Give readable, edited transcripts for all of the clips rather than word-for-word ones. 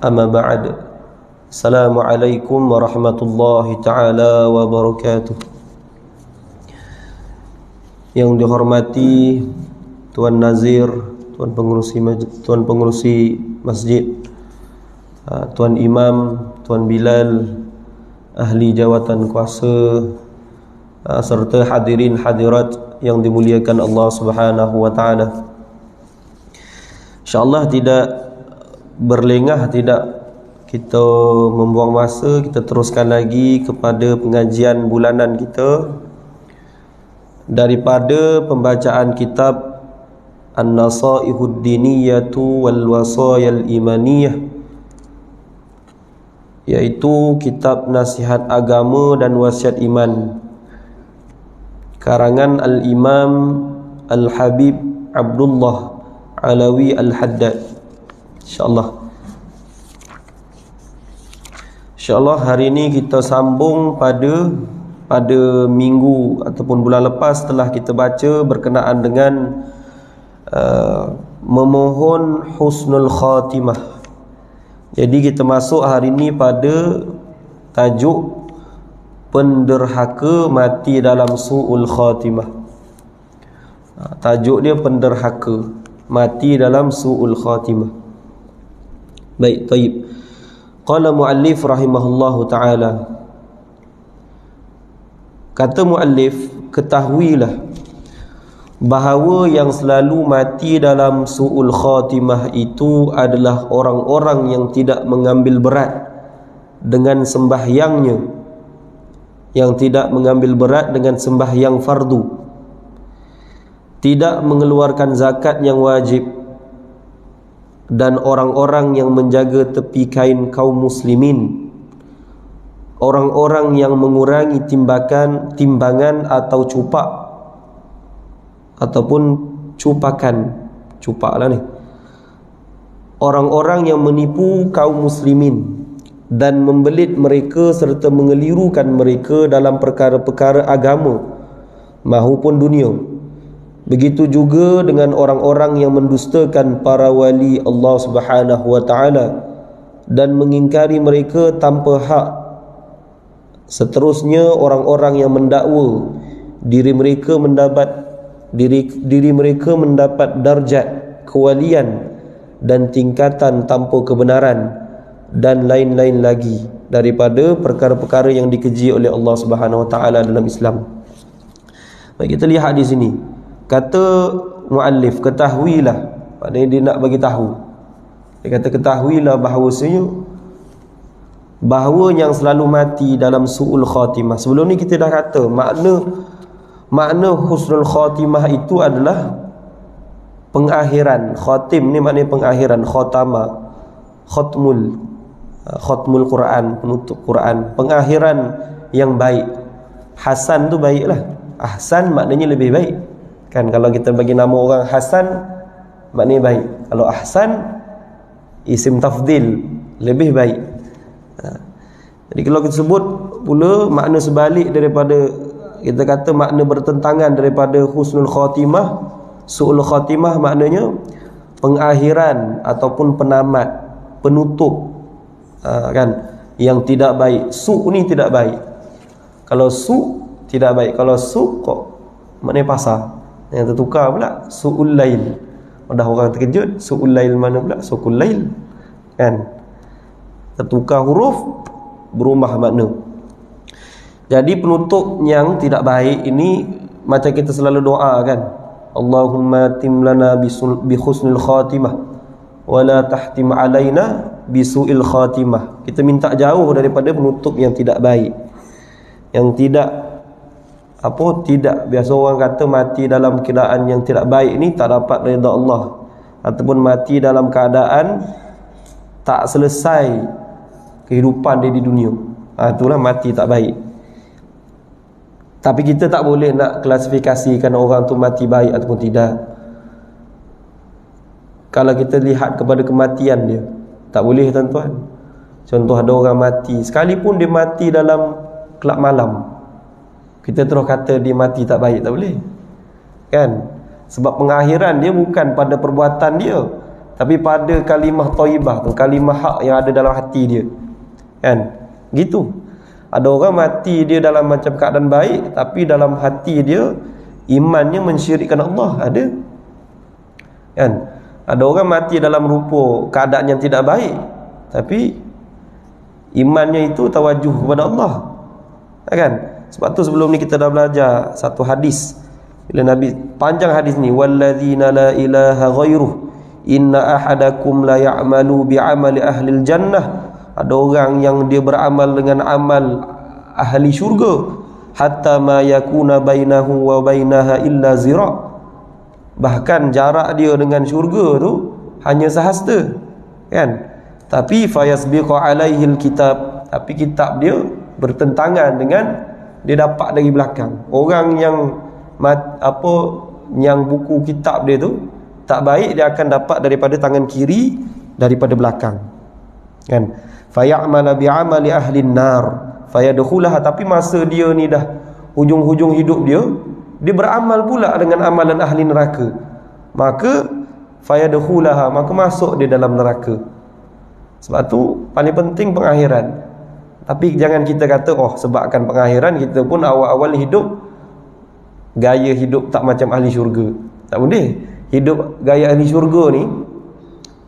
Amma ba'd. Assalamualaikum warahmatullahi ta'ala wabarakatuh. Yang dihormati Tuan Nazir, Tuan pengurusi masjid, Tuan Imam, Tuan Bilal, ahli jawatan kuasa, serta hadirin hadirat yang dimuliakan Allah Subhanahu wa taala. InsyaAllah tidak berlengah, tidak kita membuang masa, kita teruskan lagi kepada pengajian bulanan kita daripada pembacaan kitab An-Nasaihud Diniyatu wal Wasayal Imaniyah, iaitu kitab nasihat agama dan wasiat iman karangan Al-Imam Al-Habib Abdullah Alawi Al-Haddad. InsyaAllah hari ini kita sambung pada minggu ataupun bulan lepas telah kita baca berkenaan dengan memohon husnul khatimah. Jadi kita masuk hari ini pada tajuk penderhaka mati dalam su'ul khatimah. Tajuk dia penderhaka mati dalam su'ul khatimah. Baik, taib. Qala muallif rahimahullahu ta'ala, kata muallif, ketahuilah bahawa yang selalu mati dalam su'ul khatimah itu adalah orang-orang yang tidak mengambil berat dengan sembahyangnya, yang tidak mengambil berat dengan sembahyang fardu, tidak mengeluarkan zakat yang wajib, dan orang-orang yang menjaga tepi kain kaum muslimin, orang-orang yang mengurangi timbangan atau cupak ataupun cupak lah ni, orang-orang yang menipu kaum muslimin dan membelit mereka serta mengelirukan mereka dalam perkara-perkara agama mahupun dunia. Begitu juga dengan orang-orang yang mendustakan para wali Allah Subhanahu wa taala dan mengingkari mereka tanpa hak. Seterusnya orang-orang yang mendakwa diri mereka mendapat darjat kewalian dan tingkatan tanpa kebenaran, dan lain-lain lagi daripada perkara-perkara yang dikeji oleh Allah Subhanahu wa taala dalam Islam. Baik, kita lihat di sini. Kata muallif, ketahuilah. Maknanya dia nak bagi tahu. Dia kata ketahuilah bahawa yang selalu mati dalam su'ul khatimah. Sebelum ni kita dah kata makna husnul khatimah itu adalah pengakhiran. Khatim ni maknanya pengakhiran, khatama, khatmul Quran, penutup Quran, pengakhiran yang baik. Hasan tu baiklah. Ahsan maknanya lebih baik. Kan kalau kita bagi nama orang Hasan maknanya baik. Kalau Ahsan isim tafdil, lebih baik. Jadi kalau kita sebut pula makna sebalik daripada, kita kata makna bertentangan daripada husnul khatimah, su'ul khatimah maknanya pengakhiran ataupun penamat, penutup, kan, yang tidak baik. Su' ni tidak baik. Kalau su' tidak baik, kalau su' kok maknanya pasar. Yang tertukar pula su'ul lail. Dah orang terkejut, su'ul lail mana pula? Su'ul lail, kan? Tertukar huruf, berubah makna. Jadi penutup yang tidak baik ini macam kita selalu doa, kan? Allahumma tim lana bi husnil khatimah wa la tahtim alaina bi su'il khatimah. Kita minta jauh daripada penutup yang tidak baik, yang tidak biasa orang kata mati dalam keadaan yang tidak baik ni tak dapat redha Allah, ataupun mati dalam keadaan tak selesai kehidupan dia di dunia. Itulah mati tak baik. Tapi kita tak boleh nak klasifikasikan orang tu mati baik ataupun tidak. Kalau kita lihat kepada kematian dia, tak boleh, tuan-tuan. Contoh, ada orang mati, sekalipun dia mati dalam kelab malam, kita terus kata dia mati tak baik, tak boleh, kan? Sebab pengakhiran dia bukan pada perbuatan dia, tapi pada kalimah thayyibah tu, kalimah hak yang ada dalam hati dia. Kan? Gitu. Ada orang mati dia dalam macam keadaan baik, tapi dalam hati dia imannya mensyirikkan Allah. Ada. Kan? Ada orang mati dalam rupa keadaan yang tidak baik, tapi imannya itu tawajuh kepada Allah. Kan? Sebab tu sebelum ni kita dah belajar satu hadis. Bila Nabi panjang hadis ni, walladzina la ilaha ghairuh inna ahadakum la ya'malu bi'amali ahlil jannah. Ada orang yang dia beramal dengan amal ahli syurga, hatta ma yakuna bainahu wa bainaha illa zira'. Bahkan jarak dia dengan syurga tu hanya sehasta. Kan? Tapi fayasbiqu alaihi alkitab, tapi kitab dia bertentangan dengan dia dapat dari belakang. Orang yang yang buku kitab dia tu tak baik, dia akan dapat daripada tangan kiri, daripada belakang. Kan? Fayamala bi'amali ahli nar fayadkhulaha, tapi masa dia ni dah hujung-hujung hidup dia, dia beramal pula dengan amalan ahli neraka, maka fayadkhulaha, maka masuk dia dalam neraka. Sebab tu paling penting pengakhiran. Tapi jangan kita kata oh sebabkan pengakhiran kita pun awal-awal hidup gaya hidup tak macam ahli syurga. Tak boleh. Hidup gaya ahli syurga ni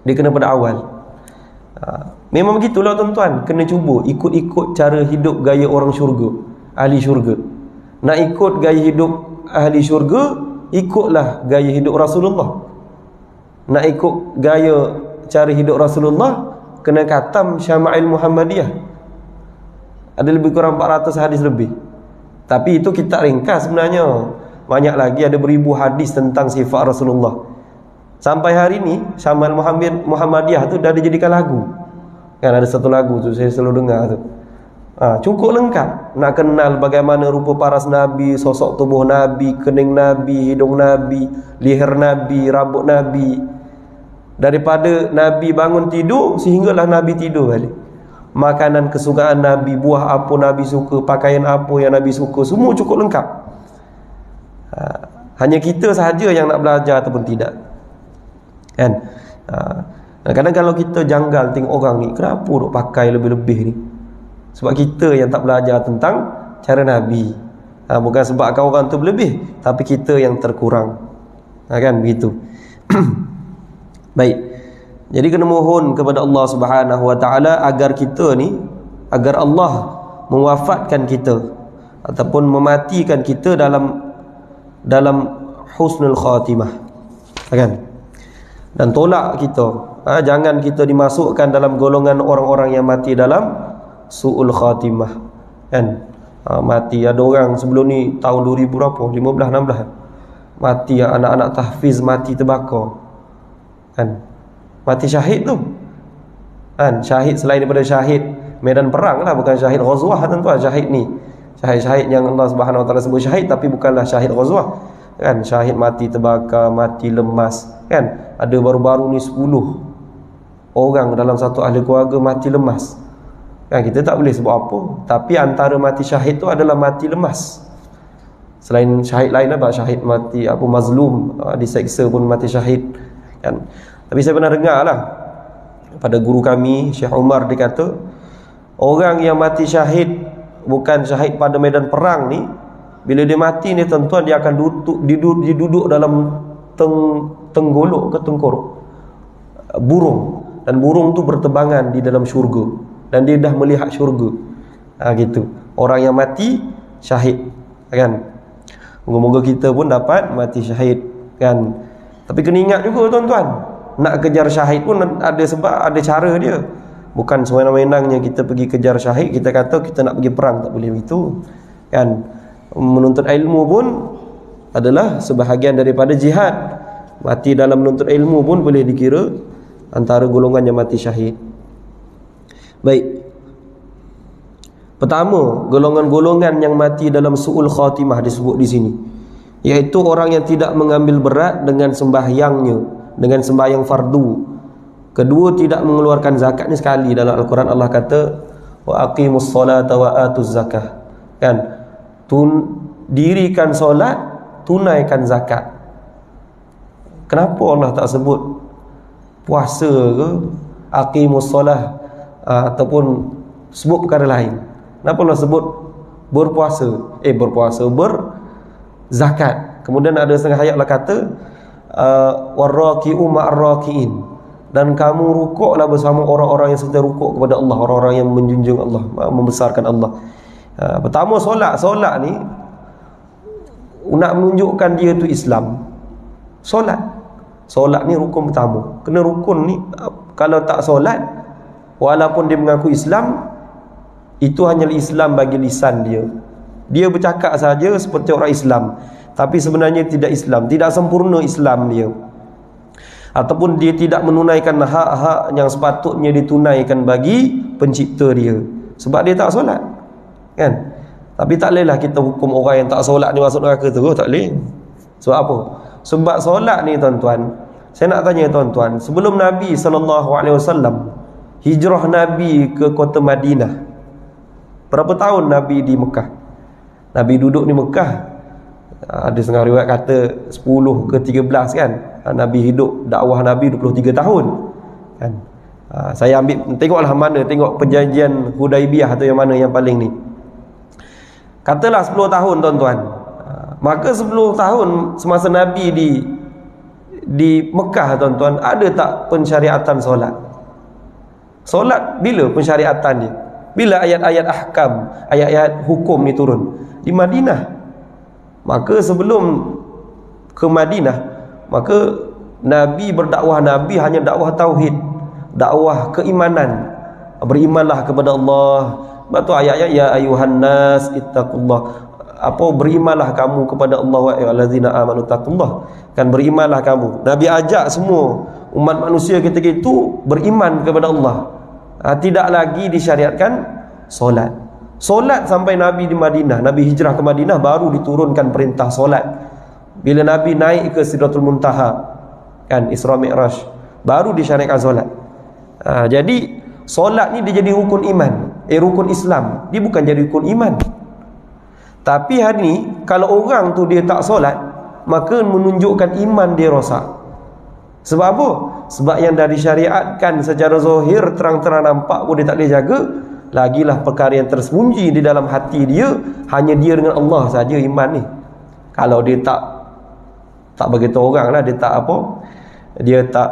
dia kena pada awal. Memang begitulah tuan-tuan, kena cuba ikut-ikut cara hidup gaya orang syurga, ahli syurga. Nak ikut gaya hidup ahli syurga, ikutlah gaya hidup Rasulullah. Nak ikut gaya cara hidup Rasulullah, kena khatam Syama'il Muhammadiyah. Ada lebih kurang 400 hadis lebih. Tapi itu kita ringkas sebenarnya. Banyak lagi, ada beribu hadis tentang sifat Rasulullah. Sampai hari ni Syama'il Muhammadiyah tu dah dijadikan lagu. Kan ada satu lagu tu saya selalu dengar tu. Cukup lengkap. Nak kenal bagaimana rupa paras Nabi, sosok tubuh Nabi, kening Nabi, hidung Nabi, leher Nabi, rambut Nabi. Daripada Nabi bangun tidur sehinggalah Nabi tidur balik. Makanan kesukaan Nabi, buah apa Nabi suka, pakaian apa yang Nabi suka, semua cukup lengkap. Hanya kita sahaja yang nak belajar ataupun tidak. Kan? Kadang kalau kita janggal tengok orang ni, kenapa duk pakai lebih-lebih ni? Sebab kita yang tak belajar tentang cara Nabi. Bukan sebab kau orang tu berlebih, tapi kita yang terkurang. Kan begitu. Baik. Jadi kena mohon kepada Allah Subhanahu Wa Taala agar kita ni, agar Allah mewafatkan kita ataupun mematikan kita dalam husnul khatimah. Kan? Dan tolak kita, jangan kita dimasukkan dalam golongan orang-orang yang mati dalam su'ul khatimah. Kan? Mati, ada orang sebelum ni tahun 2000 berapa, 15-16 mati, anak-anak tahfiz mati terbakar. Kan? Mati syahid tu. Kan? Syahid selain daripada syahid medan perang lah, bukan syahid ghazwah tuan-tuan. Syahid ni syahid-syahid yang Allah Subhanahu Wa Taala sebut syahid, tapi bukanlah syahid ghazwah. Kan? Syahid mati terbakar, mati lemas. Kan? Ada baru-baru ni 10 orang dalam satu ahli keluarga mati lemas. Kan? Kita tak boleh sebut apa, tapi antara mati syahid tu adalah mati lemas. Selain syahid lain apa, syahid mati apa mazlum, diseksa pun mati syahid. Kan? Tapi saya pernah dengar lah pada guru kami Syekh Umar, dia kata orang yang mati syahid bukan syahid pada medan perang ni, bila dia mati ni tuan-tuan, dia akan duduk dalam tenggolok ke tengkorok burung, dan burung tu berterbangan di dalam syurga, dan dia dah melihat syurga. Gitu. Orang yang mati syahid. Kan? Moga-moga kita pun dapat mati syahid. Kan? Tapi kena ingat juga tuan-tuan, nak kejar syahid pun ada sebab, ada cara dia. Bukan sewenang-wenangnya kita pergi kejar syahid, kita kata kita nak pergi perang, tak boleh begitu. Kan? Menuntut ilmu pun adalah sebahagian daripada jihad. Mati dalam menuntut ilmu pun boleh dikira antara golongan yang mati syahid. Baik. Pertama, golongan-golongan yang mati dalam su'ul khatimah disebut di sini, iaitu orang yang tidak mengambil berat dengan sembahyangnya, dengan sembahyang fardu. Kedua, tidak mengeluarkan zakat. Ni sekali dalam Al-Quran Allah kata wa aqimus solata wa atuz zakah. Kan? Dirikan solat, tunaikan zakat. Kenapa Allah tak sebut puasa ke, aqimus solah, ataupun sebut perkara lain. Kenapa Allah sebut berzakat? Kemudian ada setengah ayat Allah kata warraqi'u ma'arraqi'in, dan kamu rukuklah bersama orang-orang yang sedang rukuk kepada Allah, orang-orang yang menjunjung Allah, membesarkan Allah. Pertama solat ni nak menunjukkan dia tu Islam. Solat ni rukun pertama. Kena rukun ni, kalau tak solat walaupun dia mengaku Islam, itu hanya Islam bagi lisan dia. Dia bercakap saja seperti orang Islam, tapi sebenarnya tidak Islam, tidak sempurna Islam dia. Ataupun dia tidak menunaikan hak-hak yang sepatutnya ditunaikan bagi pencipta dia, sebab dia tak solat, kan? Tapi tak bolehlah kita hukum orang yang tak solat ni masuk neraka tu, tak boleh. Sebab apa? Sebab solat ni tuan-tuan, saya nak tanya tuan-tuan, sebelum Nabi SAW hijrah Nabi ke kota Madinah, berapa tahun Nabi di Mekah? Nabi duduk di Mekah, ada setengah riwayat kata 10 ke 13 kan. Nabi hidup, dakwah Nabi 23 tahun kan. Saya ambil, tengoklah mana, tengok perjanjian Hudaibiyah atau yang mana yang paling ni. Katalah 10 tahun tuan-tuan. Maka 10 tahun semasa Nabi di Mekah tuan-tuan, ada tak pensyariatan solat? Solat bila pensyariatan dia? Bila ayat-ayat ahkam, ayat-ayat hukum ni turun? Di Madinah. Maka sebelum ke Madinah, maka Nabi berdakwah, Nabi hanya dakwah tauhid, dakwah keimanan. Berimanlah kepada Allah. Sebab tu ayat-ayat ya ayuhan nas ittaqullah. Berimanlah kamu kepada Allah, wa ayyuhallazina amanu taqullah. Kan berimanlah kamu. Nabi ajak semua umat manusia ketika itu beriman kepada Allah. Tidak lagi disyariatkan solat. Solat sampai Nabi di Madinah, Nabi hijrah ke Madinah, baru diturunkan perintah solat. Bila Nabi naik ke Sidratul Muntaha, kan, Isra Mi'raj, baru disyariatkan solat. Jadi solat ni dia jadi rukun iman, rukun Islam. Dia bukan jadi rukun iman. Tapi hari ni kalau orang tu dia tak solat, maka menunjukkan iman dia rosak. Sebab apa? Sebab yang dah disyariatkan secara zahir, terang-terang nampak pun dia tak boleh jaga, lagilah perkara yang tersembunyi di dalam hati dia, hanya dia dengan Allah saja iman ni. Kalau dia tak beritahu orang lah, dia tak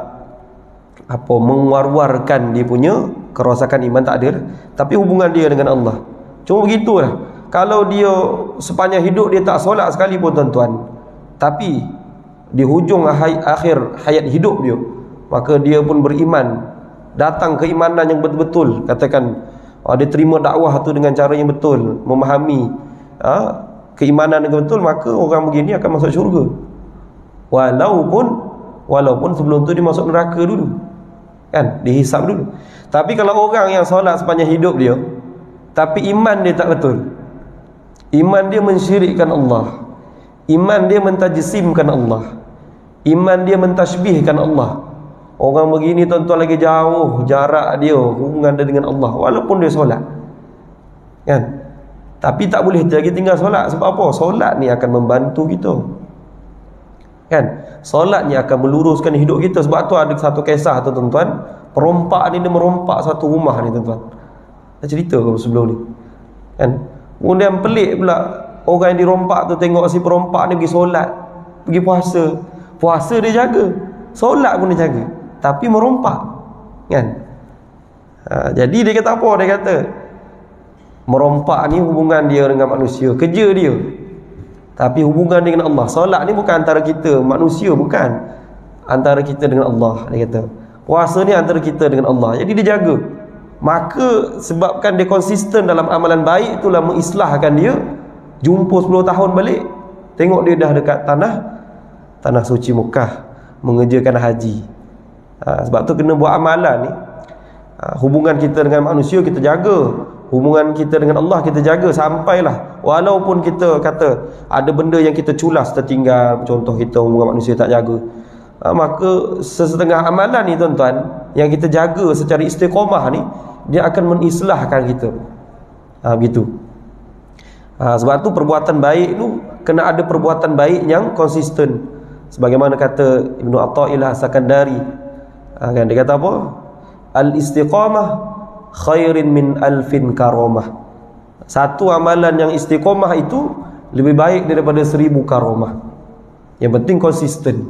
mengwar-warkan dia punya kerosakan iman, tak ada. Tapi hubungan dia dengan Allah, cuma begitulah. Kalau dia sepanjang hidup dia tak solat sekalipun tuan-tuan, tapi di hujung akhir hayat hidup dia, maka dia pun beriman, datang keimanan yang betul-betul, katakan dia terima dakwah tu dengan cara yang betul, memahami keimanan yang betul, maka orang begini akan masuk syurga. Walaupun sebelum tu dia masuk neraka dulu, kan, dihisap dulu. Tapi kalau orang yang solat sepanjang hidup dia, tapi iman dia tak betul, iman dia mensyirikkan Allah, iman dia mentajsimkan Allah, iman dia mentashbihkan Allah, orang begini tuan-tuan lagi jauh jarak dia, hubungan dia dengan Allah, walaupun dia solat, kan. Tapi tak boleh lagi tinggal solat. Sebab apa? Solat ni akan membantu kita, kan. Solat ni akan meluruskan hidup kita. Sebab tu ada satu kisah tu tuan-tuan, perompak ni dia merompak satu rumah ni tuan-tuan. Dah cerita ke sebelum ni, kan. Kemudian pelik pula, orang yang dirompak tu tengok si perompak ni pergi solat, pergi puasa dia jaga, solat pun dia jaga, tapi merompak, kan. Jadi dia kata apa? Dia kata merompak ni hubungan dia dengan manusia, kerja dia, tapi hubungan dengan Allah. Solat ni bukan antara kita manusia, bukan, antara kita dengan Allah. Dia kata puasa ni antara kita dengan Allah. Jadi dia jaga. Maka sebabkan dia konsisten dalam amalan baik, itulah mengislahkan dia. Jumpa 10 tahun balik, tengok dia dah dekat tanah suci Mekah, mengerjakan haji. Sebab tu kena buat amalan ni. Hubungan kita dengan manusia kita jaga, hubungan kita dengan Allah kita jaga, sampailah walaupun kita kata ada benda yang kita culas tertinggal, contoh kita hubungan manusia tak jaga, maka sesetengah amalan ni tuan-tuan yang kita jaga secara istiqamah ni, dia akan mengislahkan kita. Begitu. Sebab tu perbuatan baik tu kena ada perbuatan baik yang konsisten. Sebagaimana kata Ibnu Athaillah Sakandari, Kan dia kata apa? Al-istiqamah khairin min alfin karamah. Satu amalan yang istiqamah itu lebih baik daripada 1000 karamah. Yang penting konsisten.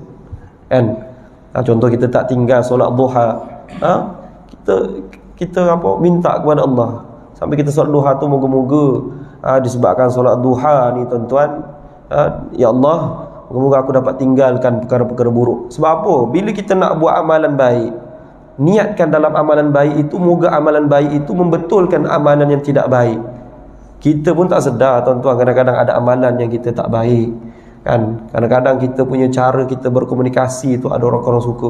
Kan? Contoh kita tak tinggal solat duha. Kita apa? Minta kepada Allah. Sampai kita solat duha tu moga-moga disebabkan solat duha ni tuan-tuan, ya Allah, moga-moga aku dapat tinggalkan perkara-perkara buruk. Sebab apa? Bila kita nak buat amalan baik, niatkan dalam amalan baik itu, moga amalan baik itu membetulkan amalan yang tidak baik. Kita pun tak sedar tuan-tuan, kadang-kadang ada amalan yang kita tak baik kan. Kadang-kadang kita punya cara kita berkomunikasi itu ada orang-orang suka.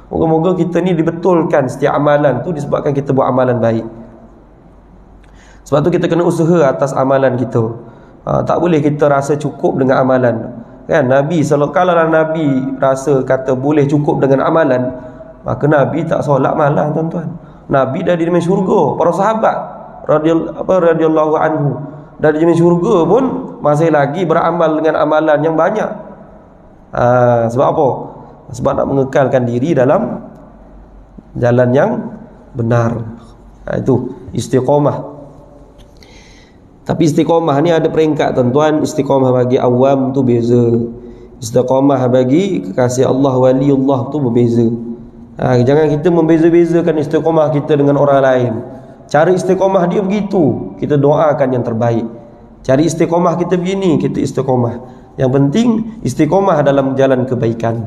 Moga-moga kita ni dibetulkan setiap amalan tu disebabkan kita buat amalan baik. Sebab tu kita kena usaha atas amalan kita. Tak boleh kita rasa cukup dengan amalan. Kan Nabi kalau Nabi rasa kata boleh cukup dengan amalan, maka Nabi tak solat malam tuan-tuan. Nabi dah di dalam syurga. Para sahabat radhiyallahu anhu dah di dalam syurga pun masih lagi beramal dengan amalan yang banyak. Sebab apa? Sebab nak mengekalkan diri dalam jalan yang benar. Itu istiqamah. Tapi istiqamah ni ada peringkat tuan-tuan. Istiqamah bagi awam tu beza. Istiqamah bagi kekasih Allah, waliullah tu berbeza. Jangan kita membeza-bezakan istiqamah kita dengan orang lain. Cara istiqamah dia begitu, kita doakan yang terbaik. Cari istiqamah kita begini, kita istiqamah. Yang penting istiqamah dalam jalan kebaikan,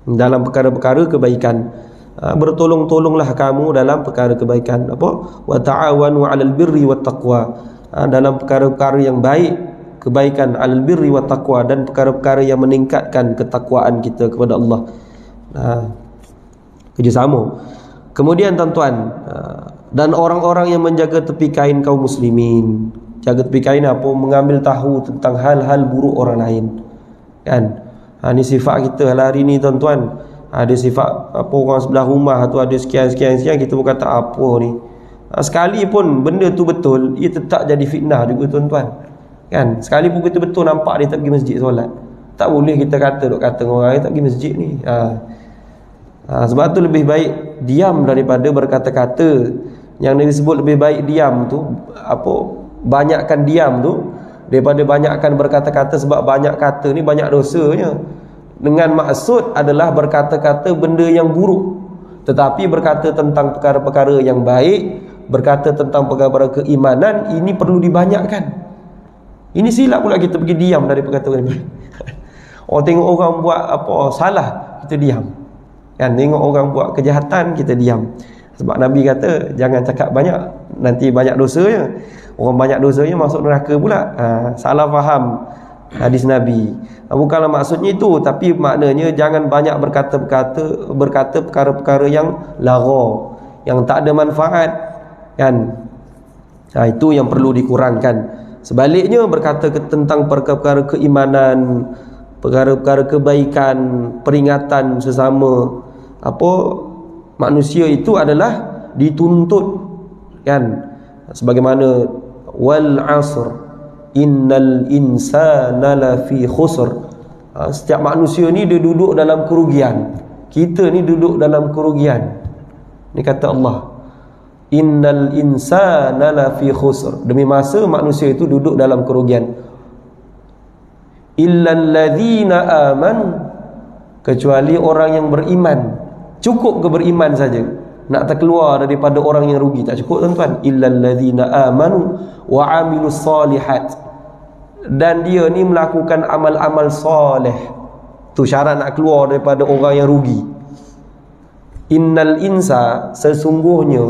dalam perkara-perkara kebaikan. Bertolong-tolonglah kamu dalam perkara kebaikan. Apa? Wa ta'awanu 'alal birri wat taqwa. Dalam perkara-perkara yang baik, kebaikan, 'alal birri wat taqwa, dan perkara-perkara yang meningkatkan ketakwaan kita kepada Allah. Kerjasama. Kemudian tuan-tuan, dan orang-orang yang menjaga tepi kain kaum muslimin. Jaga tepi kain apa? Mengambil tahu tentang hal-hal buruk orang lain. Kan? Ini sifat kita hari ni tuan-tuan. Ada sifat apa, orang sebelah rumah tu ada sekian-sekian, kita pun kata apa ni. Sekali pun benda tu betul, ia tetap jadi fitnah juga tuan-tuan. Kan? Sekali pun kita betul nampak dia tak pergi masjid solat, tak boleh kita kata orang tak pergi masjid ni. Sebab tu lebih baik diam daripada berkata-kata. Yang disebut lebih baik diam tu apa? Banyakkan diam tu daripada banyakkan berkata-kata. Sebab banyak kata ni banyak dosanya. Dengan maksud adalah berkata-kata benda yang buruk, tetapi berkata tentang perkara-perkara yang baik, berkata tentang perkara-perkara keimanan, ini perlu dibanyakkan. Ini silap pula kita pergi diam dari perkataan yang baik. Tengok orang buat apa salah, kita diam. Kan, tengok orang buat kejahatan, kita diam. Sebab Nabi kata jangan cakap banyak, nanti banyak dosanya. Orang banyak dosanya masuk neraka pula. Salah faham hadis Nabi. Bukanlah maksudnya itu, tapi maknanya jangan banyak berkata perkara-perkara yang lara, yang tak ada manfaat. Kan? Itu yang perlu dikurangkan. Sebaliknya berkata tentang perkara-perkara keimanan, perkara-perkara kebaikan, peringatan sesama manusia, itu adalah dituntut. Kan? Sebagaimana wal asr innal insana lafi khusr. Setiap manusia ni dia duduk dalam kerugian. Kita ni duduk dalam kerugian. Ni kata Allah, innal insana lafi khusr. Demi masa manusia itu duduk dalam kerugian. Illal ladzina amanu, kecuali orang yang beriman. Cukup ke beriman saja? Nak terkeluar daripada orang yang rugi tak cukup tuan-tuan. Illal ladzina amanu wa amilus solihat, dan dia ni melakukan amal-amal soleh. Tu syarat nak keluar daripada orang yang rugi. Innal insa, sesungguhnya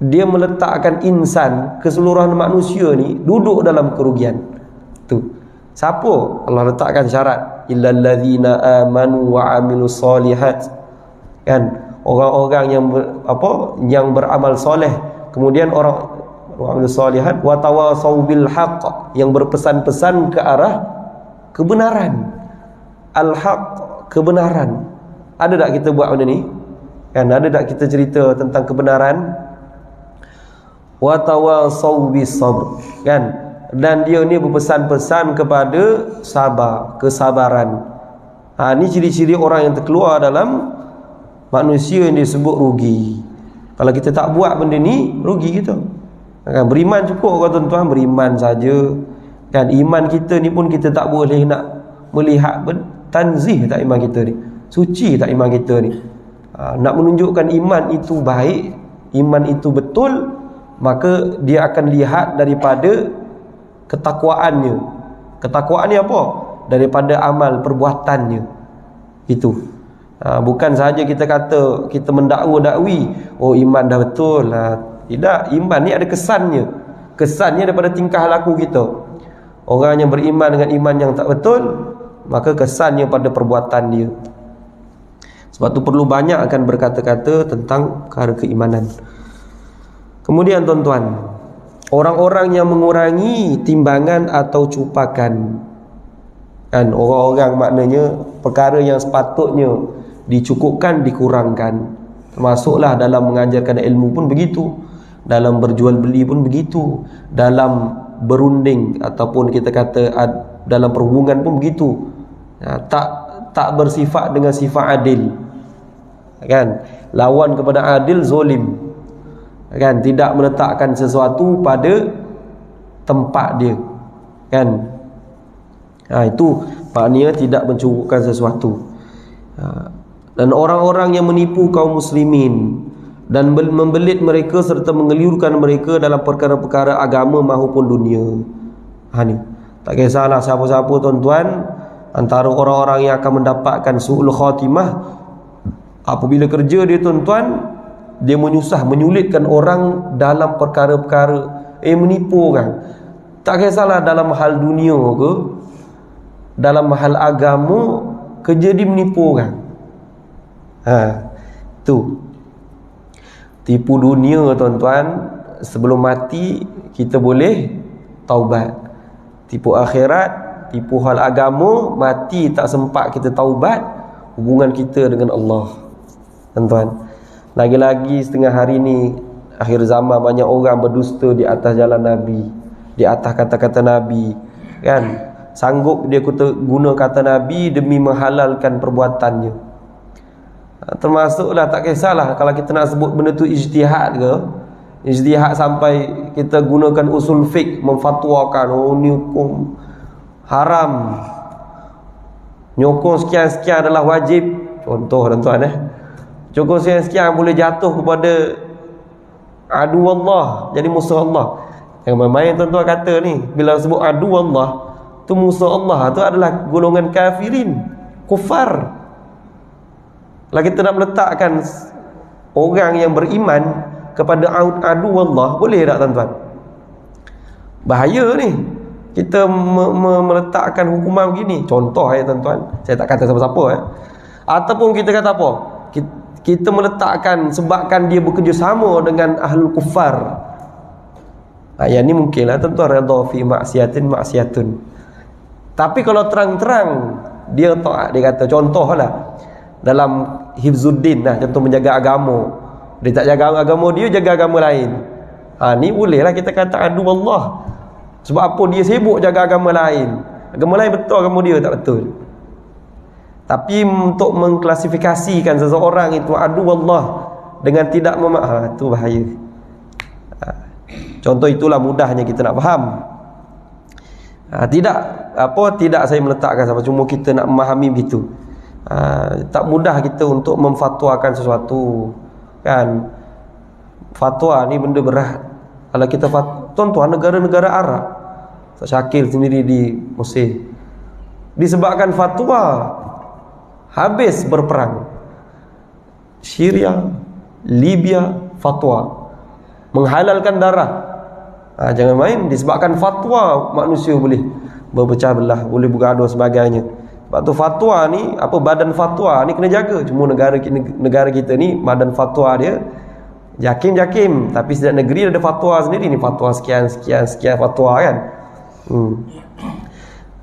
dia meletakkan insan, keseluruhan manusia ni duduk dalam kerugian. Tu siapa? Allah letakkan syarat illal ladzina amanu wa amilus solihat. Kan? Orang-orang yang beramal soleh, kemudian orang amal solihat, wa tawasau bil haqq, yang berpesan-pesan ke arah kebenaran. Al-haq, kebenaran. Ada tak kita buat benda ni? Kan, ada tak kita cerita tentang kebenaran? Wa tawasau bis sabr. Kan? Dan dia ni berpesan-pesan kepada sabar, kesabaran. Ni ciri-ciri orang yang terkeluar dalam manusia yang disebut rugi. Kalau kita tak buat benda ni, rugi kita. Kan beriman cukup kau tuan-tuan, beriman saja. Kan iman kita ni pun kita tak boleh nak melihat tanzih tak iman kita ni. Suci tak iman kita ni. Nak menunjukkan iman itu baik, iman itu betul, maka dia akan lihat daripada ketakwaannya. Ketakwaan ni apa? Daripada amal perbuatannya. Itu. Bukan sahaja kita kata, kita mendakwa-dakwi, oh iman dah betul. Tidak, iman ni ada kesannya. Kesannya daripada tingkah laku kita. Orang yang beriman dengan iman yang tak betul, maka kesannya pada perbuatan dia. Sebab tu perlu banyak akan berkata-kata tentang perkara keimanan. Kemudian tuan-tuan, orang-orang yang mengurangi timbangan atau cupakan, kan, orang-orang maknanya perkara yang sepatutnya dicukupkan dikurangkan. Termasuklah dalam mengajarkan ilmu pun begitu, dalam berjual beli pun begitu, dalam berunding ataupun kita kata dalam perhubungan pun begitu. Tak bersifat dengan sifat adil, kan? Lawan kepada adil zolim, kan? Tidak meletakkan sesuatu pada tempat dia, kan? Itu maknanya tidak mencukupkan sesuatu. Dan orang-orang yang menipu kaum muslimin dan membelit mereka serta mengeliurkan mereka dalam perkara-perkara agama maupun dunia. Ni tak kisahlah siapa-siapa tuan-tuan, antara orang-orang yang akan mendapatkan su'ul khatimah apabila kerja dia tuan-tuan, dia menyulitkan orang dalam perkara-perkara, menipu orang. Tak kisahlah dalam hal dunia ke, dalam hal agama, kerja dia menipu orang. Tu tipu dunia tuan-tuan, sebelum mati kita boleh taubat. Tipu akhirat, tipu hal agama, mati tak sempat kita taubat, hubungan kita dengan Allah, tuan-tuan. Lagi-lagi setengah hari ni akhir zaman, banyak orang berdusta di atas jalan Nabi, di atas kata-kata Nabi, kan? Sanggup dia guna kata Nabi demi menghalalkan perbuatannya. Termasuklah, tak kisahlah kalau kita nak sebut benda tu ijtihad ke, ijtihad sampai kita gunakan usul fiqh memfatwakan, oh ni hukum haram, nyokong sekian-sekian adalah wajib. Contoh tuan-tuan, nyokong sekian-sekian boleh jatuh kepada adu Allah, jadi musuh Allah. Yang main tuan-tuan kata ni, bila sebut adu Allah tu musuh Allah, tu adalah golongan kafirin, kufar. Kalau kita nak meletakkan orang yang beriman kepada adu Allah, boleh tak tuan-tuan? Bahaya ni kita meletakkan hukuman begini. Contoh tuan-tuan, saya tak kata siapa-siapa ataupun kita kata apa, kita meletakkan sebabkan dia bekerjasama dengan ahlul kufar. Yang ni mungkinlah tuan-tuan, redha fi maksiatun. Tapi kalau terang-terang dia taat, dia kata, contohlah dalam hifzuddin lah, contoh menjaga agama, dia tak jaga agama dia, jaga agama lain. Ni bolehlah kita kata adu Allah. Sebab apa? Dia sibuk jaga agama lain. Agama lain betul, agama dia tak betul. Tapi untuk mengklasifikasikan seseorang itu adu Allah dengan tidak itu bahaya. Contoh itulah mudahnya kita nak faham. Tidak saya meletakkan sama, cuma kita nak memahami begitu. Tak mudah kita untuk memfatwakan sesuatu, kan? Fatwa ni benda berat. Kalau kita tuan-tuan, negara-negara Arab, Syakir sendiri di Mesir, disebabkan fatwa habis berperang. Syria, Libya, fatwa menghalalkan darah. Jangan main, disebabkan fatwa manusia boleh berpecah belah, boleh bergaduh sebagainya. Sebab tu fatwa ni, badan fatwa ni kena jaga. Cuma negara kita ni, badan fatwa dia jakim-jakim, tapi setiap negeri ada fatwa sendiri. Ni fatwa sekian fatwa, kan?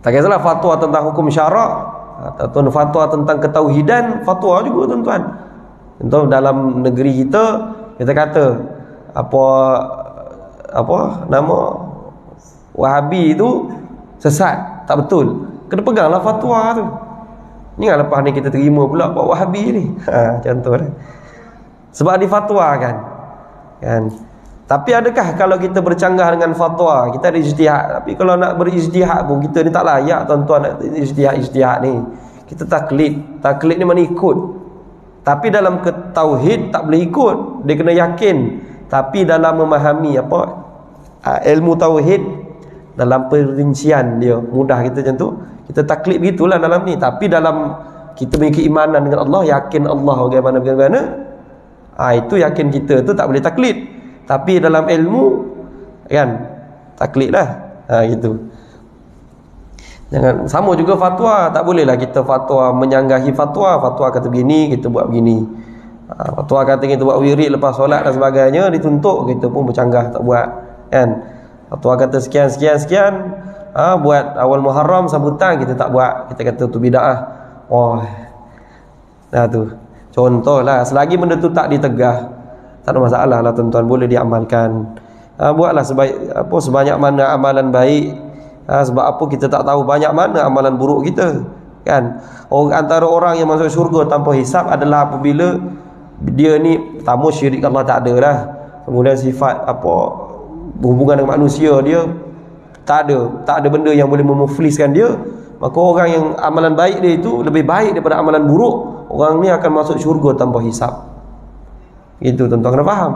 Tak kisahlah fatwa tentang hukum syarak ataupun fatwa tentang ketauhidan, fatwa juga tuan-tuan. Contoh dalam negeri kita kata apa nama Wahabi itu sesat, tak betul, kena peganglah fatwa tu. Ni kan lepas ni kita terima pula buat Wahabi ni. Contoh dah. Sebab di fatwa kan. Tapi adakah kalau kita bercanggah dengan fatwa, kita ada ijtihad, tapi kalau nak berijtihad pun kita ni tak layak tuan-tuan nak ijtihad ni. Kita taklid. Taklid ni mana ikut. Tapi dalam tauhid tak boleh ikut. Dia kena yakin. Tapi dalam memahami ilmu tauhid, dalam perincian dia mudah kita macam tu. Kita taklid begitulah dalam ni. Tapi dalam kita punya keimanan dengan Allah, yakin Allah bagaimana, itu yakin kita tu tak boleh taklid. Tapi dalam ilmu kan taklid lah. Gitu. Jangan sama juga fatwa, tak bolehlah kita fatwa menyanggahi fatwa. Fatwa kata begini, kita buat begini. Fatwa kata kita buat wirid lepas solat dan sebagainya, dituntut, kita pun bercanggah tak buat kan. Fatwa kata sekian, buat awal Muharram sambutan, kita tak buat, kita kata tu bid'ah. Nah tu contohlah, selagi benda tu tak ditegah, tak ada masalah lah tuan-tuan, boleh diamalkan. Buatlah sebanyak mana amalan baik. Sebab apa kita tak tahu banyak mana amalan buruk kita kan. Antara orang yang masuk syurga tanpa hisap adalah apabila dia ni pertama syirik Allah tak ada lah, kemudian sifat berhubungan dengan manusia dia tak ada benda yang boleh memufliskan dia. Maka orang yang amalan baik dia itu lebih baik daripada amalan buruk, orang ni akan masuk syurga tanpa hisap. Itu tuan-tuan kena faham.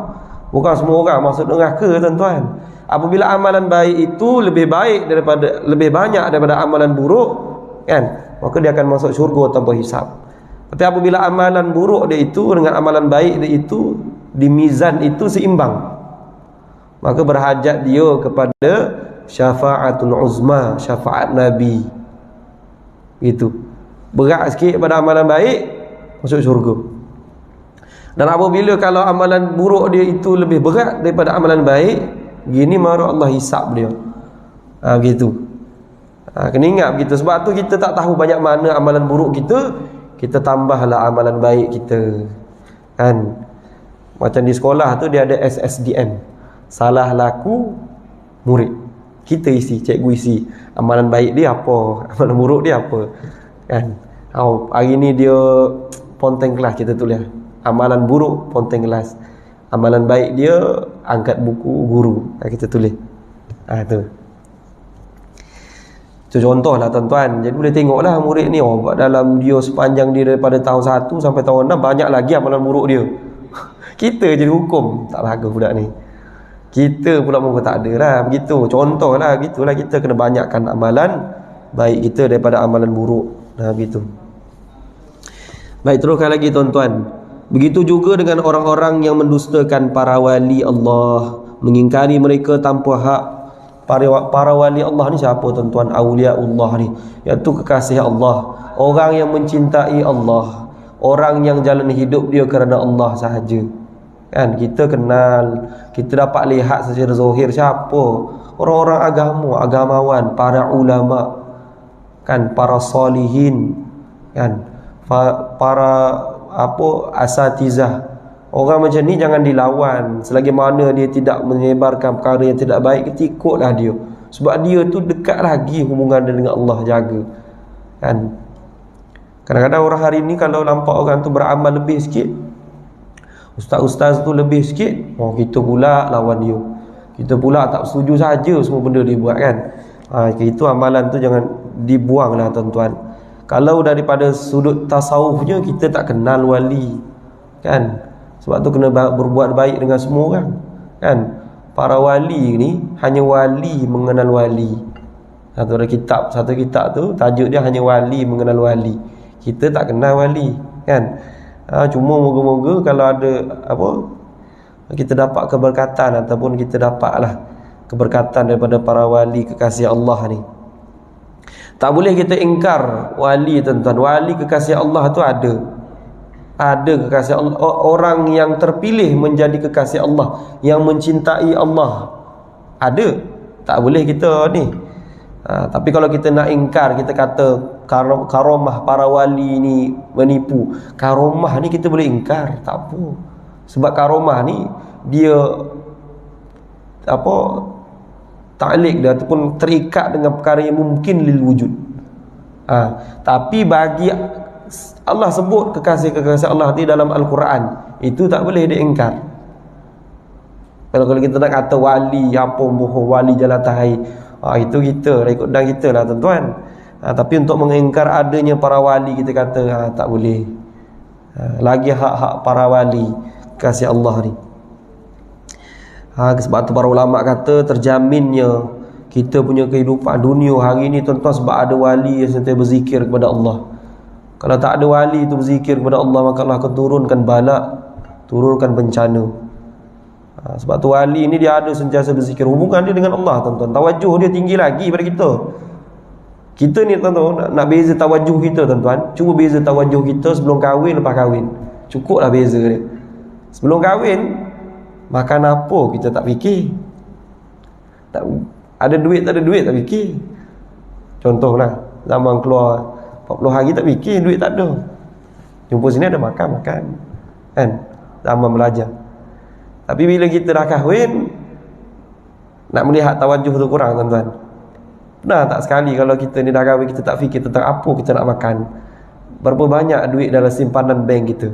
Bukan semua orang masuk neraka tuan-tuan. Apabila amalan baik itu lebih banyak daripada amalan buruk kan, maka dia akan masuk syurga tanpa hisap. Tapi apabila amalan buruk dia itu dengan amalan baik dia itu di mizan itu seimbang, maka berhajat dia kepada syafa'atul uzma, syafaat Nabi. Itu berat sikit pada amalan baik, masuk syurga. Dan apabila kalau amalan buruk dia itu lebih berat daripada amalan baik, gini baru Allah hisap dia. Gitu. Kena ingat begitu. Sebab tu kita tak tahu banyak mana amalan buruk kita tambahlah amalan baik kita. Kan? Macam di sekolah tu dia ada SSDM. Salah laku murid. Kita isi, cikgu isi. Amalan baik dia apa? Amalan buruk dia apa? Kan? Hari ni dia ponteng kelas, kita tulis. Amalan buruk ponteng kelas. Amalan baik dia angkat buku guru. Kita tulis. Tu contoh lah tuan-tuan. Jadi boleh tengoklah murid ni, dalam dia sepanjang dia daripada tahun 1 sampai tahun 6 banyak lagi amalan buruk dia. Kita je hukum tak bagus budak ni. Kita pula muka tak ada lah. Begitu contoh lah, gitulah kita kena banyakkan amalan baik kita daripada amalan buruk. Begitu. Baik, teruskan lagi tuan-tuan. Begitu juga dengan orang-orang yang mendustakan para wali Allah, mengingkari mereka tanpa hak. Para wali Allah ni siapa tuan-tuan? Auliaullah ni, iaitu kekasih Allah, orang yang mencintai Allah, orang yang jalan hidup dia kerana Allah sahaja. Kan kita kenal, kita dapat lihat secara zahir siapa orang-orang agamawan, para ulama, kan, para salihin, kan, para asatizah. Orang macam ni jangan dilawan. Selagi mana dia tidak menyebarkan perkara yang tidak baik, kita ikutlah dia. Sebab dia tu dekat lagi hubungan dia dengan Allah, jaga. Kan? Kadang-kadang orang hari ni kalau nampak orang tu beramal lebih sikit, ustaz-ustaz tu lebih sikit, kita pula lawan dia. Kita pula tak setuju saja semua benda dia buat, kan. Itu amalan tu jangan dibuanglah tuan-tuan. Kalau daripada sudut tasawufnya, kita tak kenal wali, kan. Sebab tu kena berbuat baik dengan semua orang, kan. Para wali ni hanya wali mengenal wali. Satu kitab tu tajuk dia hanya wali mengenal wali. Kita tak kenal wali, kan. Cuma moga-moga kalau ada kita dapat keberkatan ataupun kita dapatlah keberkatan daripada para wali kekasih Allah ni. Tak boleh kita ingkar wali tuan-tuan. Wali kekasih Allah tu ada kekasih Allah, orang yang terpilih menjadi kekasih Allah, yang mencintai Allah, ada. Tak boleh kita ni. Tapi kalau kita nak ingkar, kita kata karomah para wali ni menipu, karomah ni kita boleh ingkar, tak apa. Sebab karomah ni dia ta'liq dia ataupun terikat dengan perkara yang mungkin lil wujud. Tapi bagi Allah sebut kekasih-kekasih Allah di dalam Al-Quran, itu tak boleh diingkar. Kalau kita nak kata wali apa bohong, wali jalatahai, itu kita ikut dan kita lah tuan-tuan. Tapi untuk mengingkar adanya para wali, kita kata tak boleh. Lagi hak-hak para wali kasih Allah ni. Sebab tu para ulama kata terjaminnya kita punya kehidupan dunia hari ni tuan-tuan sebab ada wali yang sentiasa berzikir kepada Allah. Kalau tak ada wali itu berzikir kepada Allah, maka Allah akan turunkan bala, turunkan bencana. Sebab tu wali ni dia ada sentiasa berzikir, hubungan dia dengan Allah tuan-tuan. Tawajuh dia tinggi lagi daripada kita. Kita ni tuan-tuan nak beza tawajuh kita tuan-tuan. Cuba beza tawajuh kita sebelum kahwin, lepas kahwin. Cukuplah beza dia. Sebelum kahwin makan apa kita tak fikir. Tak ada duit tak ada duit tak fikir. Contohlah zaman keluar 40 hari tak fikir, duit tak ada. Jumpa sini ada makan kan, zaman belajar. Tapi bila kita dah kahwin, nak melihat tawajuh tu kurang tuan-tuan. Pernah tak sekali kalau kita ni dah kahwin, kita tak fikir tentang apa kita nak makan, berapa banyak duit dalam simpanan bank kita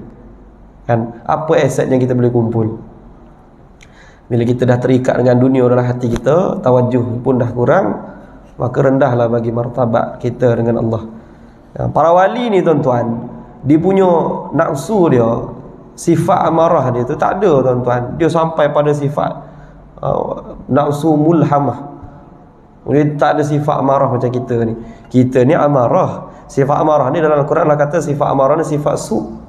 kan, apa aset yang kita boleh kumpul. Bila kita dah terikat dengan dunia dalam hati kita, tawajuh pun dah kurang, maka rendahlah bagi martabat kita dengan Allah. Para wali ni tuan-tuan, dia punya nafsu dia, sifat amarah dia tu tak ada tuan-tuan. Dia sampai pada sifat nafsu mulhamah. Dia tak ada sifat amarah macam kita ni. Kita ni amarah. Sifat amarah ni dalam Al-Quran Allah kata sifat amarah ni sifat su.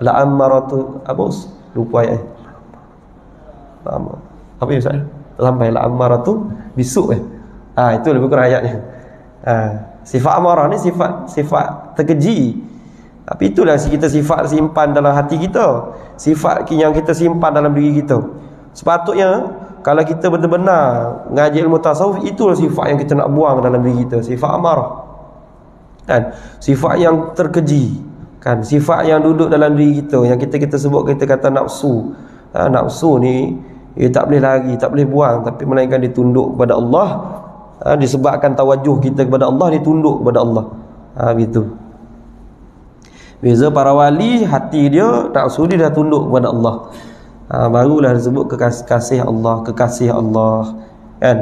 La ammaratu abus. Lupa ayat. Apa ya Ustaz? Sampai la ammaratu bisu itu lebih kurang ayatnya. Sifat amarah ni sifat terkeji. Tapi itulah kita sifat simpan dalam hati kita, sifat yang kita simpan dalam diri kita. Sepatutnya kalau kita benar-benar ngaji ilmu tasawuf, itulah sifat yang kita nak buang dalam diri kita, sifat amarah kan, sifat yang terkeji kan, sifat yang duduk dalam diri kita, yang kita sebut, kita kata nafsu. Nafsu ni tak boleh lari, tak boleh buang, tapi melainkan ditunduk kepada Allah. Disebabkan tawajuh kita kepada Allah, ditunduk kepada Allah. Gitu. Beza para wali, hati dia, nafsu dia dah tunduk kepada Allah. Barulah disebut kekasih Allah, kekasih Allah kan.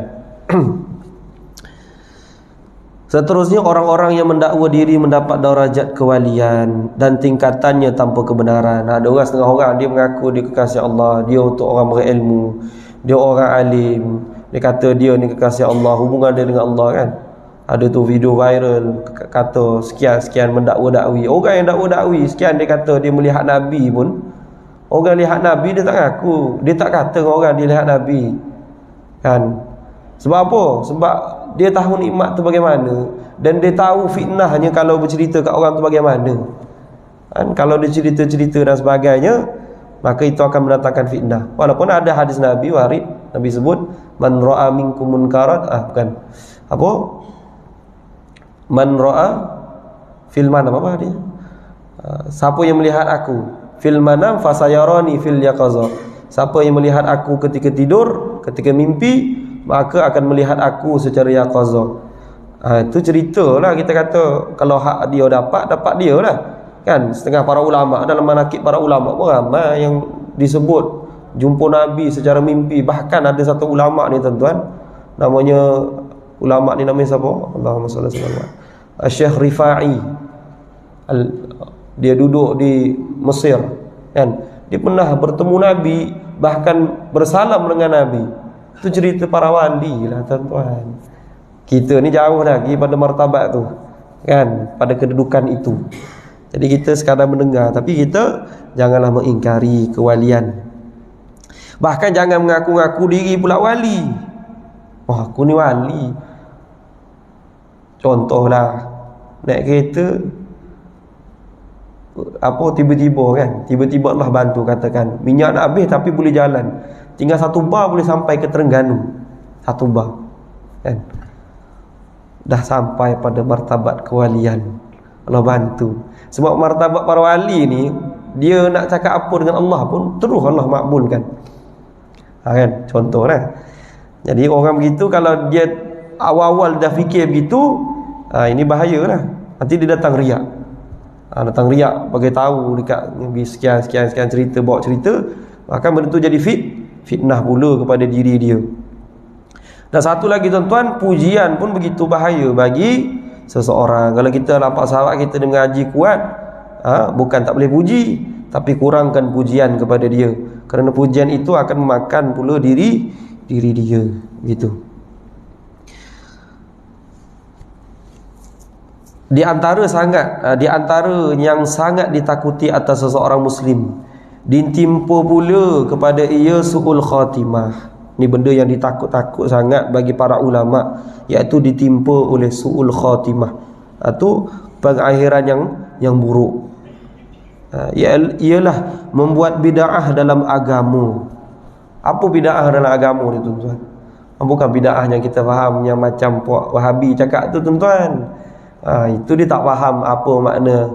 Seterusnya orang-orang yang mendakwa diri mendapat darajat kewalian dan tingkatannya tanpa kebenaran. Ada orang, setengah orang dia mengaku dia kekasih Allah, dia untuk orang berilmu, dia orang alim, dia kata dia ni kekasih Allah, hubungan dia dengan Allah kan. Ada tu video viral kata sekian-sekian mendakwa-dakwi. Orang yang dakwa-dakwi sekian, dia kata dia melihat Nabi pun. Orang lihat Nabi dia tak ngaku, dia tak kata dengan orang dia lihat Nabi kan. Sebab apa? Sebab dia tahu nikmat tu bagaimana, dan dia tahu fitnahnya kalau bercerita kat orang tu bagaimana kan. Kalau dia cerita-cerita dan sebagainya, maka itu akan mendatangkan fitnah. Walaupun ada hadis Nabi warid, Nabi sebut man ra'a minkum munkarat, bukan apa, man ra'a fil manam, apa dia, siapa yang melihat aku fil manam fasayarani fil yaqaza, siapa yang melihat aku ketika tidur, ketika mimpi, maka akan melihat aku secara yaqaza. Itu ceritalah, kita kata kalau hak dia dapat dia lah kan. Setengah para ulama, dalam manaqib para ulama pun ramai yang disebut jumpa Nabi secara mimpi. Bahkan ada satu ulama ni tuan-tuan, namanya ulama ni namanya siapa? Allahumma salli alaihi wasallam. Syekh Rifai. Dia duduk di Mesir kan. Dia pernah bertemu Nabi, bahkan bersalam dengan Nabi. Itu cerita para wali lah tuan-tuan. Kita ni jauh lagi pada martabat tu kan, pada kedudukan itu. Jadi kita sekadar mendengar, tapi kita janganlah mengingkari kewalian. Bahkan jangan mengaku-ngaku diri pula wali. Wah, aku ni wali. Contohlah naik kereta, apa tiba-tiba kan, tiba-tiba Allah bantu, katakan minyak nak habis tapi boleh jalan, tinggal 1 bar boleh sampai ke Terengganu, 1 bar kan, dah sampai pada martabat kewalian. Allah bantu. Sebab martabat para wali ni, dia nak cakap apa dengan Allah pun terus Allah makbulkan kan. Contohlah, jadi orang begitu kalau dia awal-awal dah fikir begitu, ini bahayalah, nanti dia datang riak. datang riak bagi tahu dekat sekian cerita, bawa cerita, maka benda tu jadi fitnah pula kepada diri dia. Dan satu lagi tuan-tuan, pujian pun begitu bahaya bagi seseorang. Kalau kita nampak sahabat kita dengan haji kuat, bukan tak boleh puji, tapi kurangkan pujian kepada dia, kerana pujian itu akan memakan pula diri dia gitu. Di antara yang sangat ditakuti atas seseorang muslim, ditimpa pula kepada ia su'ul khatimah. Ni benda yang ditakut-takut sangat bagi para ulama, iaitu ditimpa oleh su'ul khatimah, atau pengakhiran yang buruk. Ialah membuat bid'ah dalam agama. Apa bid'ah dalam agama ni tuan-tuan? Bukan bid'ah yang kita faham yang macam puak Wahabi cakap tu tuan-tuan. Itu dia tak faham apa makna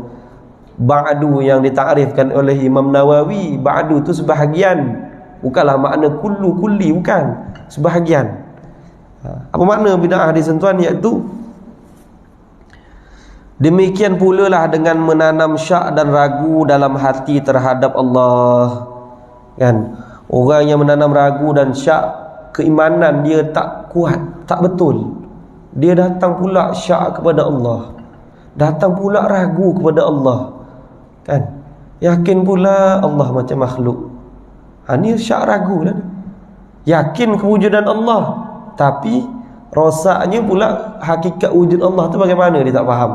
ba'du yang ditakrifkan oleh Imam Nawawi. Ba'du tu sebahagian, bukanlah makna kulli, bukan, sebahagian. Apa makna bid'ah di tuan-tuan? Iaitu demikian pula lah dengan menanam syak dan ragu dalam hati terhadap Allah, kan? Orang yang menanam ragu dan syak, keimanan dia tak kuat, tak betul, dia datang pula syak kepada Allah, datang pula ragu kepada Allah, kan? Yakin pula Allah macam makhluk. Ni syak ragu lah. Yakin kewujudan Allah, tapi rosaknya pula hakikat wujud Allah tu bagaimana dia tak faham.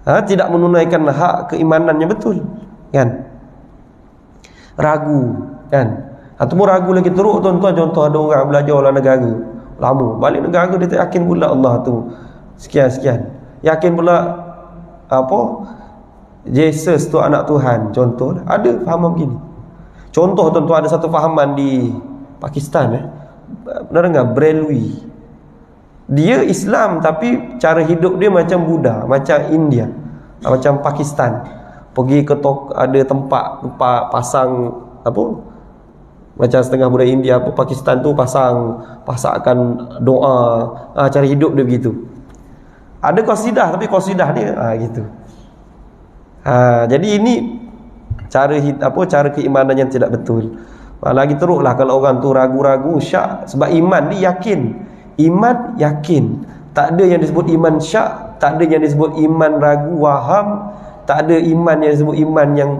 Tidak menunaikan hak keimanannya betul, kan? Ragu, kan? Ataupun ragu lagi teruk tuan-tuan. Contoh ada orang belajar luar negara lama, balik negara dia tak yakin pula Allah tu sekian-sekian, yakin pula Jesus tu anak Tuhan, contoh. Ada fahaman begini. Contoh tuan-tuan, ada satu fahaman di Pakistan, benar enggak, Brelwi. Dia Islam tapi cara hidup dia macam Buddha, macam India, macam Pakistan. Pergi ke ada tempat pasang macam setengah budaya India, Pakistan tu pasangkan doa. Cara hidup dia begitu. Ada qasidah, tapi qasidah dia gitu. Jadi ini cara keimanan yang tidak betul. Lagi teruklah kalau orang tu ragu-ragu syak, sebab iman ni yakin. Iman yakin, tak ada yang disebut iman syak, tak ada yang disebut iman ragu waham, tak ada iman yang disebut iman yang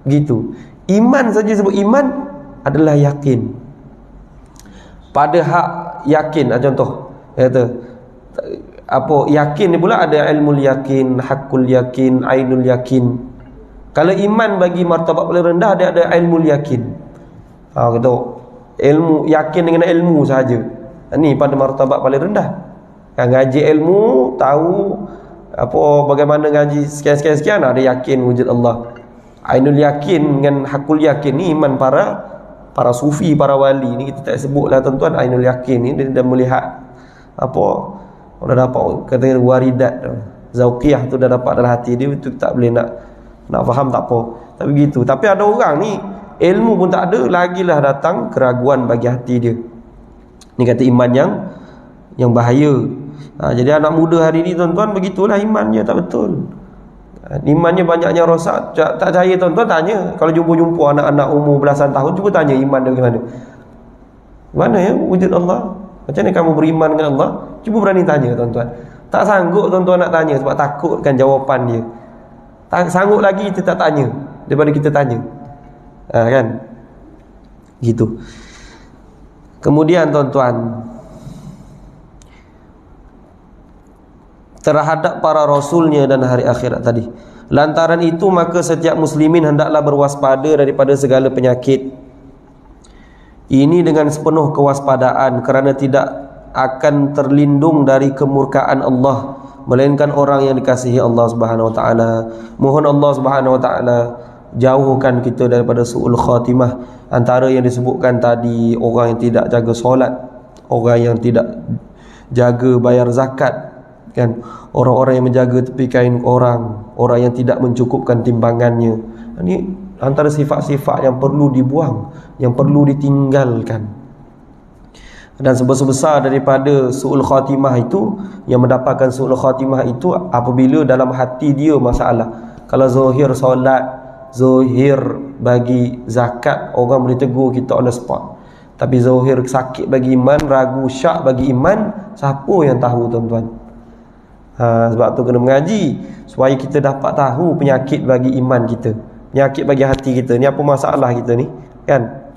gitu. Iman saja disebut iman adalah yakin. Pada hak yakin, contoh kata yakin ni pula ada ilmul yakin, hakul yakin, ainul yakin. Kalau iman bagi martabat paling rendah, dia ada ilmul yakin. Kata ilmu yakin dengan ilmu sahaja. Ni pada martabat paling rendah. Ngaji ilmu, tahu bagaimana ngaji sekian-sekian, ada yakin wujud Allah. Ainul yakin dengan hakul yakin ni iman para sufi, para wali ni kita tak sebutlah tuan-tuan. Ainul yakin ni dia dah melihat dah dapat kata waridat zauqiyah tu dah dapat dalam hati dia, itu tak boleh nak faham, tak apa. Tak begitu. Tapi ada orang ni ilmu pun tak ada, lagilah datang keraguan bagi hati dia. Ni kata iman yang bahaya. Jadi anak muda hari ni tuan-tuan begitulah, imannya tak betul. Imannya banyaknya rosak. Tak percaya tuan-tuan, tanya. Kalau jumpa anak-anak umur belasan tahun, cuba tanya iman dia bagaimana. Mana ya wujud Allah? Macam mana kamu beriman dengan Allah? Cuba berani tanya tuan-tuan. Tak sanggup tuan-tuan nak tanya, sebab takutkan jawapan dia. Tak sanggup lagi kita tak tanya daripada kita tanya. Kan? Gitu. Kemudian tuan-tuan, terhadap para rasulnya dan hari akhirat tadi. Lantaran itu maka setiap muslimin hendaklah berwaspada daripada segala penyakit. Ini dengan sepenuh kewaspadaan, kerana tidak akan terlindung dari kemurkaan Allah, melainkan orang yang dikasihi Allah Subhanahu wa taala. Mohon Allah Subhanahu wa taala jauhkan kita daripada su'ul khatimah. Antara yang disebutkan tadi, orang yang tidak jaga solat, orang yang tidak jaga bayar zakat, kan, orang-orang yang menjaga tepi kain orang yang tidak mencukupkan timbangannya. Ini antara sifat-sifat yang perlu dibuang, yang perlu ditinggalkan. Dan sebesar-besar daripada su'ul khatimah itu, yang mendapatkan su'ul khatimah itu apabila dalam hati dia masalah. Kalau zahir solat, zahir bagi zakat, orang boleh tegur kita on the spot. Tapi zahir sakit bagi iman, ragu syak bagi iman, siapa yang tahu tuan-tuan? Sebab tu kena mengaji supaya kita dapat tahu penyakit bagi iman kita, penyakit bagi hati kita ni, apa masalah kita ni, kan?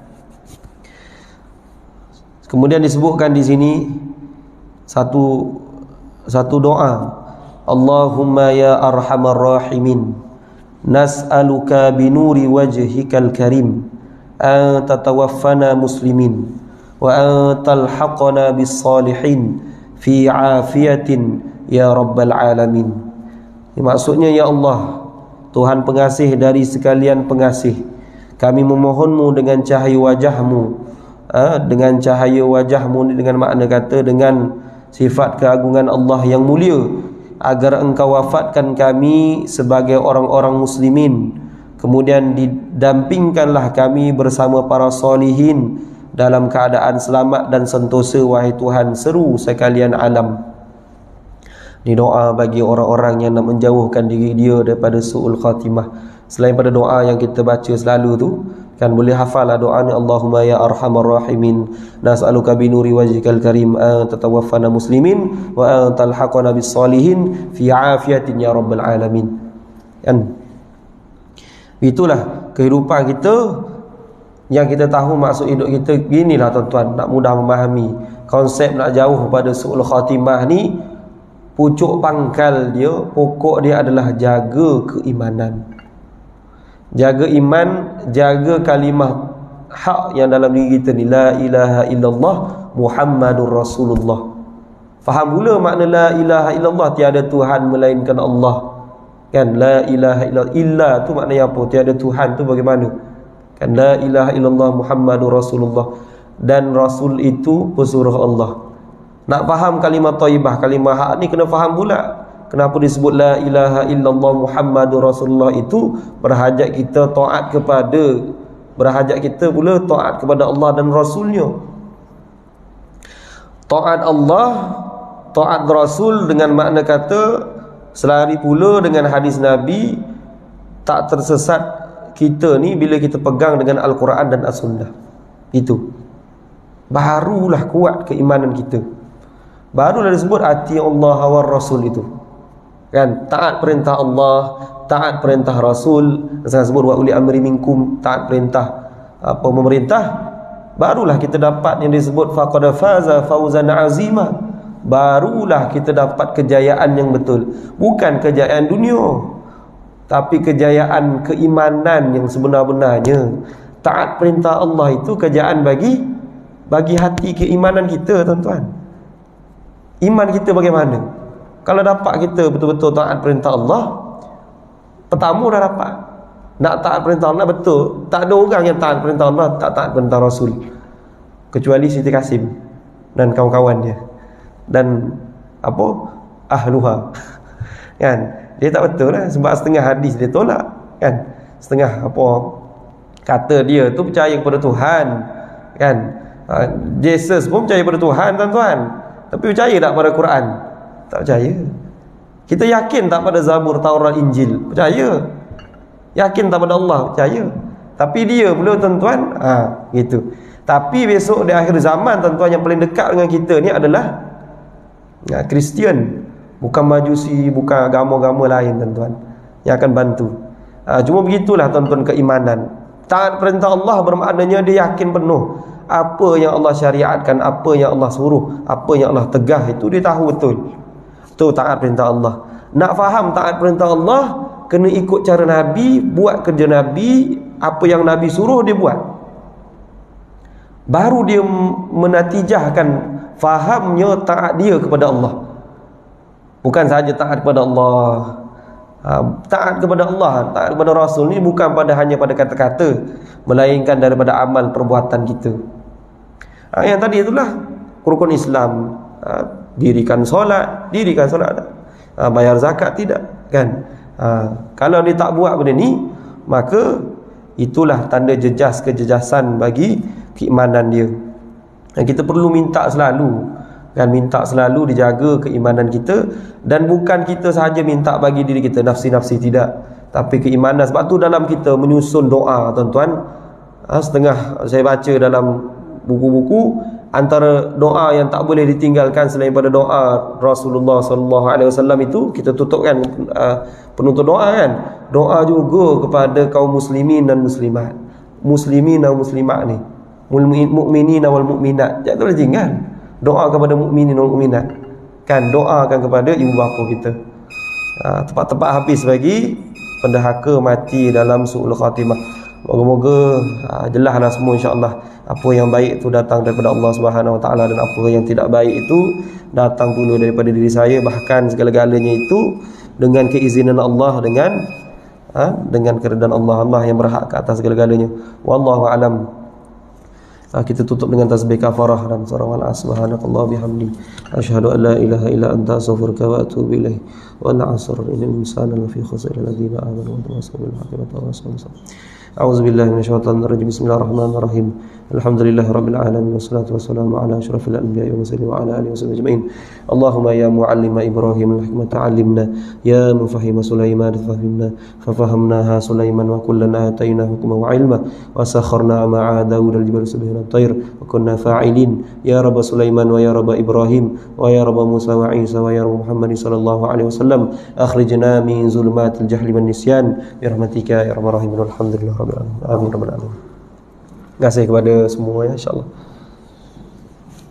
Kemudian disebutkan di sini satu doa, Allahumma ya arhamar rahimin, nas'aluka binuri wajhikal karim an tatawaffana muslimin wa an talhaqana bis salihin fi afiyatin ya rabbal alamin. Maksudnya, ya Allah, Tuhan pengasih dari sekalian pengasih, kami memohonmu dengan cahaya wajahmu, dengan cahaya wajahmu ni dengan makna kata dengan sifat keagungan Allah yang mulia, agar engkau wafatkan kami sebagai orang-orang muslimin, kemudian didampingkanlah kami bersama para solihin dalam keadaan selamat dan sentosa, wahai Tuhan seru sekalian alam. Ini doa bagi orang-orang yang nak menjauhkan diri dia daripada su'ul khatimah. Selain pada doa yang kita baca selalu tu, kan boleh hafal lah doa ni, Allahumma ya arhamar rahimin, nas'aluka binuri wajhikal karim an tatawaffana muslimin wa an talhaqana bis salihin fi afiyatin ya rabbal alamin. Kan? Itulah kehidupan kita yang kita tahu maksud hidup kita. Ginilah tuan-tuan, nak mudah memahami konsep nak jauh pada su'ul khatimah ni. Pucuk pangkal dia, pokok dia adalah jaga keimanan, jaga iman, jaga kalimah hak yang dalam diri kita ni, la ilaha illallah Muhammadur Rasulullah. Faham pula makna la ilaha illallah, tiada Tuhan melainkan Allah, kan? La ilaha illallah, illa tu maknanya apa? Tiada Tuhan tu bagaimana, kan? La ilaha illallah Muhammadur Rasulullah, dan Rasul itu pesuruh Allah. Nak faham kalimah thayyibah, kalimah hak ni kena faham pula kenapa disebut la ilaha illallah Muhammadur Rasulullah. Itu berhajat kita taat kepada, berhajat kita pula taat kepada Allah dan Rasulnya. Taat Allah, taat Rasul dengan makna kata selari pula dengan hadis Nabi. Tak tersesat kita ni bila kita pegang dengan Al-Quran dan As-Sunnah. Itu barulah kuat keimanan kita, barulah disebut ati Allah wa Rasul. Itu kan, taat perintah Allah, taat perintah Rasul. Saya sebut wa uli amri minkum, taat perintah apa pemerintah, barulah kita dapat yang disebut faqad faza fawzan azima, barulah kita dapat kejayaan yang betul. Bukan kejayaan dunia, tapi kejayaan keimanan yang sebenar-benarnya. Taat perintah Allah itu kejayaan bagi hati keimanan kita, tuan-tuan. Iman kita bagaimana? Kalau dapat kita betul-betul taat perintah Allah, pertama dah dapat. Nak taat perintah Allah betul, tak ada orang yang taat perintah Allah tak taat perintah Rasul, kecuali Siti Kasim dan kawan-kawan dia dan apa ahluha. Kan? Dia tak betul lah, sebab setengah hadis dia tolak, kan? Setengah apa kata dia tu percaya kepada Tuhan, kan? Jesus pun percaya kepada Tuhan, tuan-tuan. Tapi percaya tak pada Quran? Tak percaya. Kita yakin tak pada Zabur, Taurat, Injil? Percaya. Yakin tak pada Allah? Percaya. Tapi dia pula, tuan-tuan, gitu. Tapi besok di akhir zaman, tuan-tuan, yang paling dekat dengan kita ni adalah Kristian, bukan Majusi, bukan agama-agama lain, tuan-tuan, yang akan bantu. Cuma begitulah, tuan-tuan, keimanan. Taat perintah Allah bermaknanya dia yakin penuh apa yang Allah syariatkan, apa yang Allah suruh, apa yang Allah tegah, itu dia tahu betul. Itu taat perintah Allah. Nak faham taat perintah Allah, kena ikut cara Nabi, buat kerja Nabi, apa yang Nabi suruh dia buat. Baru dia menatijahkan fahamnya taat dia kepada Allah. Bukan saja taat kepada Allah, taat kepada Allah, taat kepada Rasul ni bukan hanya pada kata-kata, melainkan daripada amal perbuatan kita. Yang tadi itulah rukun Islam. Dirikan solat, bayar zakat tidak, kan? Kalau dia tak buat benda ni, maka itulah tanda jejas kejejasan bagi keimanan dia. Dan kita perlu minta selalu, kan, minta selalu dijaga keimanan kita. Dan bukan kita sahaja minta bagi diri kita, nafsi-nafsi, tidak, tapi keimanan. Sebab tu dalam kita menyusun doa, tuan-tuan, setengah saya baca dalam buku-buku, antara doa yang tak boleh ditinggalkan selain pada doa Rasulullah sallallahu alaihi wasallam itu, kita tutupkan penutup doa, kan, doa juga kepada kaum muslimin dan muslimat, muslimin dan muslimat ni, mukminin wal mukminat. Jangan tertinggal doa kepada mukminin dan mukminat, kan, doakan kepada ibu bapa kita. Tepat-tepat habis bagi pendahaka mati dalam su'ul khatimah. Moga-moga jelaslah semua, insya-Allah, apa yang baik itu datang daripada Allah Subhanahu Wa Taala, dan apa yang tidak baik itu datang pula daripada diri saya. Bahkan segala-galanya itu dengan keizinan Allah, dengan keridaan Allah. Allah yang berhak ke atas segala-galanya. Wallahu alam. Kita tutup dengan tasbih kafarah dan surah Al-Asr. Subhanakallah bihamdi, asyhadu an la ilaha illa anta, astaghfiruka wa atubu ilaik. Wal 'asr, innal insana lafi khusr illa alladziina aamanu wa tawassaw bil haqqi wa tawassaw bis sabr. A'udzu billahi minasyaitonir rajim. Bismillahirrahmanirrahim. Alhamdulillahirabbil alamin, wassalatu wassalamu ala asyrafil anbiya'i wal mursalin wa ala alihi washabihi ajma'in. Allahumma ya mu'allima Ibrahim al-hikmata 'allimna, ya mufahhima Sulaiman fahimna, fafahamnaha Sulaiman wa kullana atayna hukman wa 'ilma, wa sakharna ma'a Daud al-jibala subhana at-tayr wa kunna fa'ilin. Ya rabb Sulaiman wa ya rabb Ibrahim wa ya rabb Musa wa Isa wa ya rabb Muhammad sallallahu alaihi wasallam, akhrijna min zulumatil jahli wan nisyan bi rahmatika ya arhamar rahimin. Alhamdulillah rabbil alamin. Amin rabbal alamin. Terima kasih kepada semua, ya, insya-Allah.